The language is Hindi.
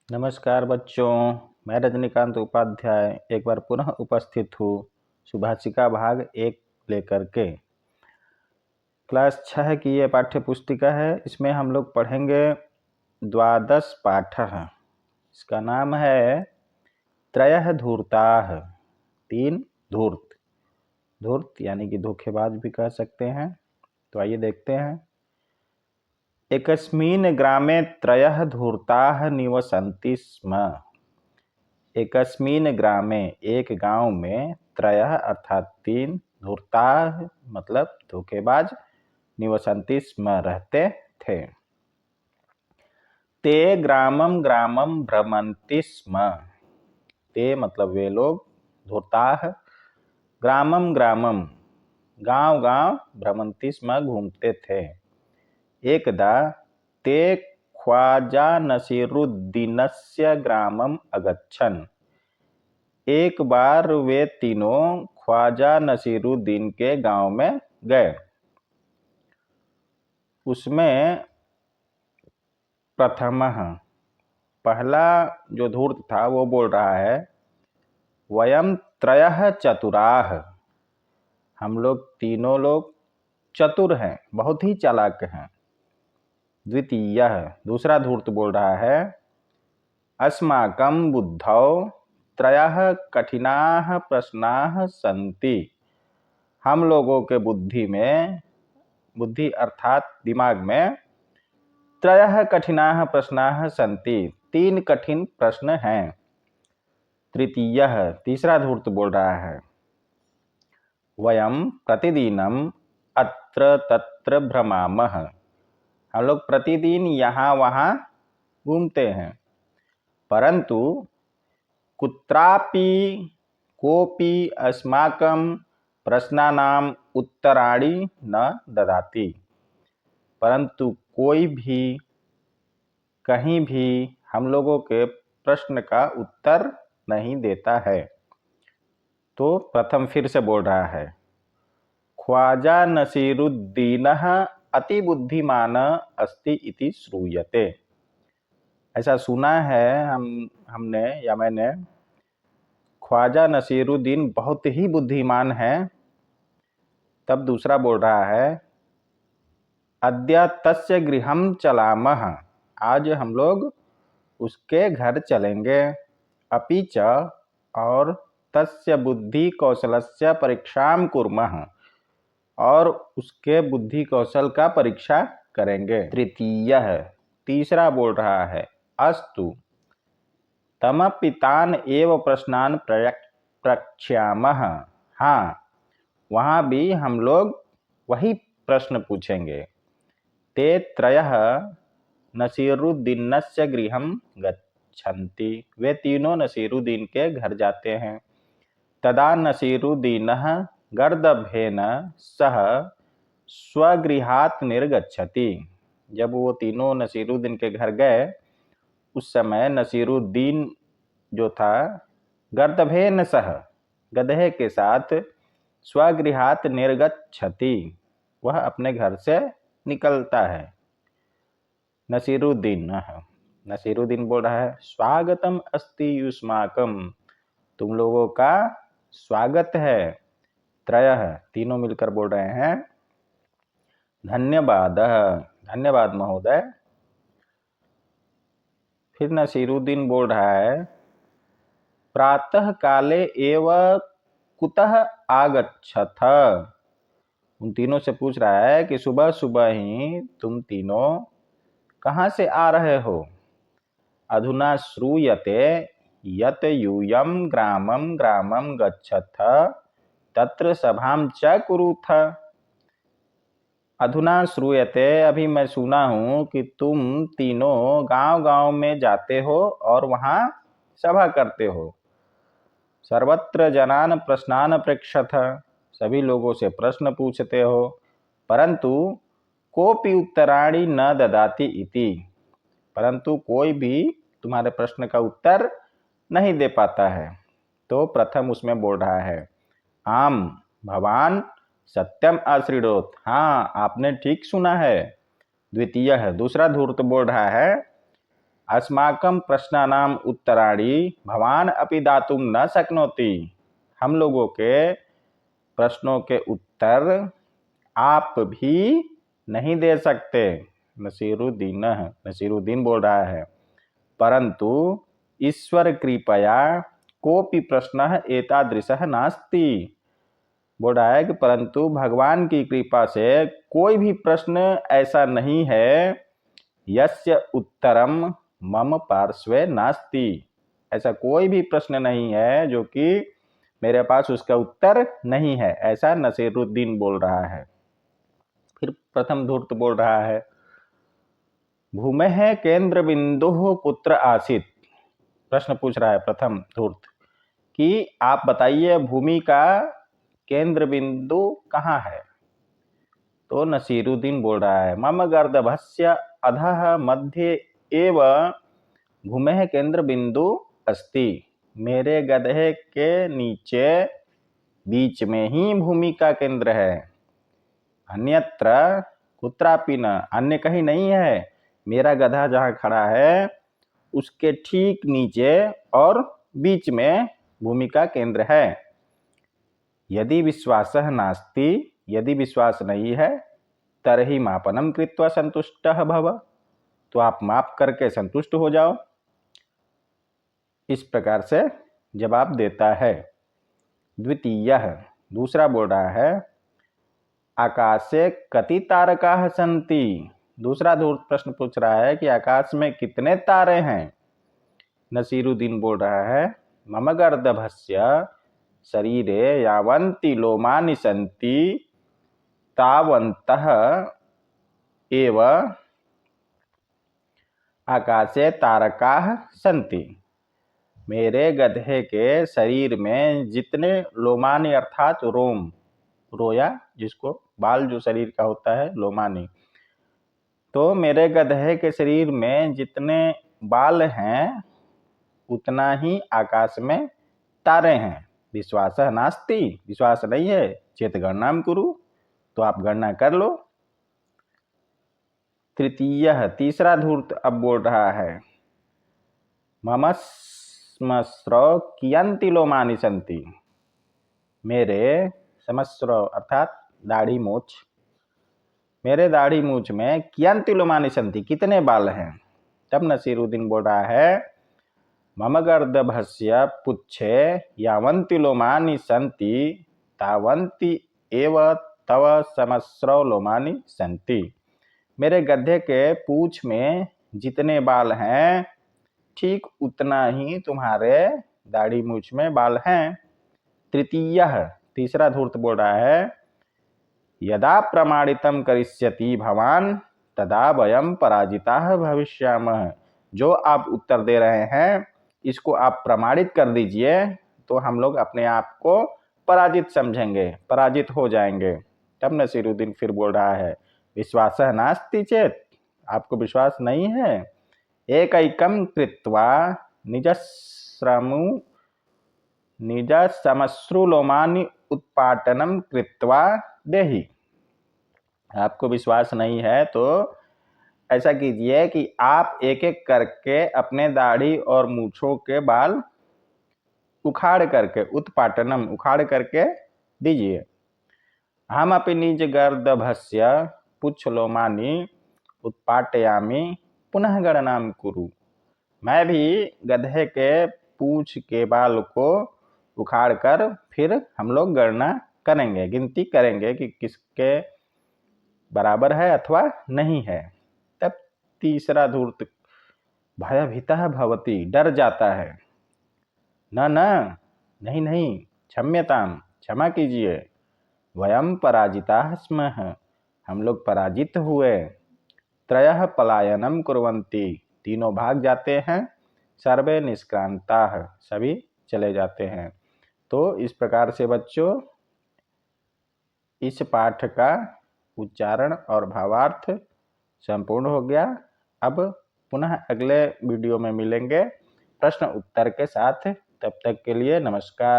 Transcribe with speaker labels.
Speaker 1: नमस्कार बच्चों, मैं रजनीकांत उपाध्याय एक बार पुनः उपस्थित हूँ सुभाषिका भाग 1 लेकर के। क्लास 6 की ये पाठ्य पुस्तिका है। इसमें हम लोग पढ़ेंगे द्वादश पाठ। इसका नाम है त्रयः धूर्ताः, 3 धूर्त। धूर्त यानी कि धोखेबाज भी कह सकते हैं। तो आइए देखते हैं। एकस्मिन् ग्रामे त्रयः धूर्ताः निवसन्ति स्म। एकस्मिन् ग्रामे, एक गांव में, त्रयः अर्थात 3, धूर्ताः मतलब धोखेबाज, निवसन्ति स्म रहते थे। ते ग्रामं ग्रामं भ्रमन्ति स्म। ते मतलब वे लोग, धूर्ताः ग्रामं ग्रामं गांव गांव, भ्रमन्ति स्म घूमते थे। एकदा ते ख्वाजा नसीरुद्दीनस्य ग्रामम अगच्छन्। एक बार वे तीनों ख्वाजा नसीरुद्दीन के गांव में गए। उसमें प्रथमः, पहला जो धूर्त था वो बोल रहा है, वयम त्रयः चतुराः, हम लोग तीनों लोग चतुर हैं, बहुत ही चालाक हैं। द्वितीय, दूसरा धूर्त बोल रहा है, अस्माकं बुद्धौ त्रयः कठिनाः प्रश्नाः सन्ति। हम लोगों के बुद्धि में, बुद्धि अर्थात दिमाग में, त्रयः कठिनाः प्रश्नाः सन्ति, 3 कठिन प्रश्न हैं। तृतीय, तीसरा धूर्त बोल रहा है, वयम प्रतिदिनम अत्र तत्र भ्रमामः, हम लोग प्रतिदिन यहाँ वहाँ घूमते हैं, परंतु कुत्रापि कोपि अस्माकं प्रश्नानां उत्तराणि न ददाति, परंतु कोई भी कहीं भी हम लोगों के प्रश्न का उत्तर नहीं देता है। तो प्रथम फिर से बोल रहा है, ख्वाजा नसीरुद्दीनः अति बुद्धिमान अस्ति इति श्रूयते। ऐसा सुना है हमने या मैंने, ख्वाजा नसीरुद्दीन बहुत ही बुद्धिमान है। तब दूसरा बोल रहा है, अद्य तस्य गृहं चलामः, आज हम लोग उसके घर चलेंगे। अपि च, और तस्य बुद्धि कौशलस्य परीक्षां कुर्मः, और उसके बुद्धि कौशल का परीक्षा करेंगे। तृतीय, तीसरा बोल रहा है, अस्तु तमपि तान् एव प्रश्नान् प्रक्ष्यामः, हाँ वहाँ भी हम लोग वही प्रश्न पूछेंगे। ते त्रयः नसीरुद्दीनस्य गृहं गच्छन्ति, वे तीनों नसीरुद्दीन के घर जाते हैं। तदा नसीरुद्दीनः गर्दभेन सह स्वगृहात् निर्गच्छति, जब वो तीनों नसीरुद्दीन के घर गए, उस समय नसीरुद्दीन जो था, गर्दभेन सह, गधे के साथ, स्वगृहात् निर्गच्छति, वह अपने घर से निकलता है। नसीरुद्दीन बोल रहा है, स्वागतम अस्ति युष्माकम, तुम लोगों का स्वागत है। त्रयः, तीनों मिलकर बोल रहे हैं, धन्यवाद, धन्यवाद महोदय। फिर नसीरुद्दीन बोल रहा है, प्रातः काले एव कुतः आगच्छथ, उन तीनों से पूछ रहा है कि सुबह सुबह ही तुम तीनों कहाँ से आ रहे हो। अधुना श्रूयते यत् यूयं ग्रामं ग्रामं गच्छथ तत्र सभां च कुरुथ। अधुना श्रूयते, अभी मैं सुना हूँ कि तुम तीनों गांव गांव में जाते हो और वहाँ सभा करते हो। सर्वत्र जनान प्रश्नान पृच्छथ, सभी लोगों से प्रश्न पूछते हो, परंतु कोपि उत्तराणि न ददाति इति, परंतु कोई भी तुम्हारे प्रश्न का उत्तर नहीं दे पाता है। तो प्रथम उसमें बोल रहा है, आम भवान सत्यम आश्रिणोत, हाँ आपने ठीक सुना है। द्वितीय है, दूसरा धूर्त बोल रहा है, अस्माकं प्रश्नानाम् उत्तराणि भवान अपि दातुं न शक्नोति। हम लोगों के प्रश्नों के उत्तर आप भी नहीं दे सकते। नसीरुद्दीन बोल रहा है। परंतु ईश्वर कृपया कोपि प्रश्नः एतादृशः नास्ति। बोल रहा है कि परंतु भगवान की कृपा से कोई भी प्रश्न ऐसा नहीं है यस्य उत्तरम मम पार्श्वे नास्ति। ऐसा कोई भी प्रश्न नहीं है जो कि मेरे पास उसका उत्तर नहीं है, ऐसा नसीरुद्दीन बोल रहा है। फिर प्रथम धूर्त बोल रहा है, भूमेः केंद्र बिंदु कुत्र आसीत्। प्रश्न पूछ रहा है प्रथम धूर्त कि आप बताइए भूमि का केंद्र बिंदु कहाँ है। तो नसीरुद्दीन बोल रहा है, मम गर्दभस्य अधः मध्ये एव भूमेः केंद्र बिंदु अस्ति। मेरे गधे के नीचे बीच में ही भूमि का केंद्र है। अन्यत्र कुत्रापि न, अन्य कहीं नहीं है। मेरा गधा जहाँ खड़ा है उसके ठीक नीचे और बीच में भूमि का केंद्र है। यदि विश्वासः नास्ति, यदि विश्वास नहीं है, तर्हि मापनम कृत्वा संतुष्टः भव। तो आप माप करके संतुष्ट हो जाओ। इस प्रकार से जवाब देता है। द्वितीयः, दूसरा बोल रहा है, आकाशे कति तारकाः सन्ति। दूसरा धूर्त प्रश्न पूछ रहा है कि आकाश में कितने तारे हैं। नसीरुद्दीन बोल रहा है, मम गर्दभस्य शरीरे यावन्ति लोमानि सन्ति तावन्तः एव आकाशे तारकाः सन्ति। मेरे गधे के शरीर में जितने लोमानी अर्थात रोम, रोया जिसको बाल जो शरीर का होता है लोमानी, तो मेरे गधे के शरीर में जितने बाल हैं उतना ही आकाश में तारे हैं। विश्वासः नास्ति, विश्वास नहीं है, चेत गणनाम कुरु, तो आप गणना कर लो। तृतीयः, तीसरा धूर्त अब बोल रहा है, मम समस्रो कियन्ति लोमानि सन्ति। मेरे समस्रो अर्थात दाढ़ी मूछ, मेरे दाढ़ी मूछ में कियन्ति लोमानि सन्ति, कितने बाल हैं। तब नसीरुद्दीन बोल रहा है, मम गर्दभस्य पुच्छे यावन्ति लोमानि सन्ति तावन्ति एव तव समस्रो लोमानि सन्ति। मेरे गधे के पूंछ में जितने बाल हैं ठीक उतना ही तुम्हारे दाढ़ी मूछ में बाल हैं। तृतीयः, तीसरा धूर्त बोल रहा है, यदा प्रमाणितम करिष्यति भवान तदा वयम पराजिताः भविष्यामः। जो आप उत्तर दे रहे हैं इसको आप प्रमाणित कर दीजिए तो हम लोग अपने आप को पराजित समझेंगे, पराजित हो जाएंगे। तब नसीरुद्दीन फिर बोल रहा है, विश्वासः नास्ति चेत, आपको विश्वास नहीं है, एकैकं कृत्वा निजश्मश्रुलोमानि उत्पाटनं कृत्वा देहि। आपको विश्वास नहीं है तो ऐसा कीजिए कि आप एक एक करके अपने दाढ़ी और मूछों के बाल उखाड़ करके, उत्पाटनम उखाड़ करके दीजिए। हम अपनी निज गर्दभस्य पुच्छलोमानि उत्पाटयामि पुनः गणनाम कुरु। मैं भी गधे के पूंछ के बाल को उखाड़ कर फिर हम लोग गणना करेंगे, गिनती करेंगे कि किसके बराबर है अथवा नहीं है। तब तीसरा धूर्त भयभीतः भवति, डर जाता है। न नहीं नहीं, क्षम्यताम, क्षमा कीजिए, वयम पराजिताः स्मः, हम लोग पराजित हुए। त्रयः पलायनम कुर्वन्ति, तीनों भाग जाते हैं। सर्वे निष्क्रांताः, सभी चले जाते हैं। तो इस प्रकार से बच्चों इस पाठ का उच्चारण और भावार्थ संपूर्ण हो गया। अब पुनः अगले वीडियो में मिलेंगे प्रश्न उत्तर के साथ। तब तक के लिए नमस्कार।